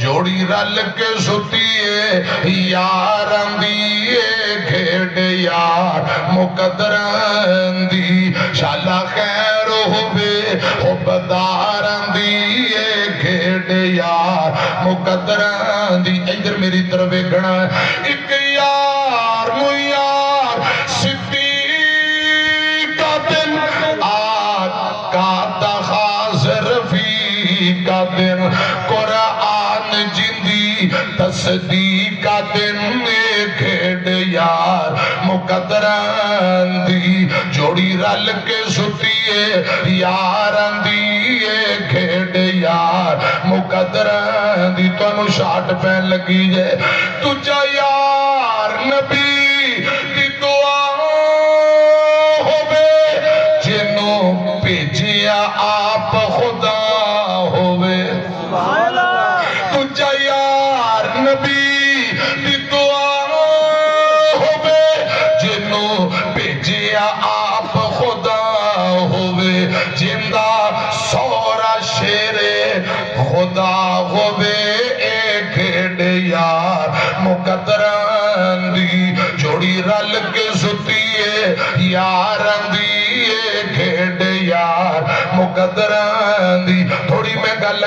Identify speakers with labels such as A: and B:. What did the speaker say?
A: جوڑی رل کے سٹیے یاراں دی کھیڈ یار مقدراں دی شالا خیر ہوے حبداراں دی کھیڈ یار مقدراں دی ادھر میری طرف ویکھنا ایک یار نو یار صدیق دن آقا دا حاضر فی کا دن قرآن جندی تصدیق دن کھیڈ یار مقدراں دی جوڑی رل کے سٹیے یاراں دی کھیڈ یار مقدراں دی تانوں شاٹ پین لگی جائے تجھا یار نبی دی دعا ہوے جنوں بھیجیا آپ خدا ہوے تجھا یار نبی دی دعا ہوے جنوں بھیجیا آپ خدا ہوے جندہ سورا شیر خدا ہوے اے کھیڈ یار مقدراں دی جوڑی رل کے سٹیے یاراں دی کھیڈ یار مقدراں دی تھوڑی میں گل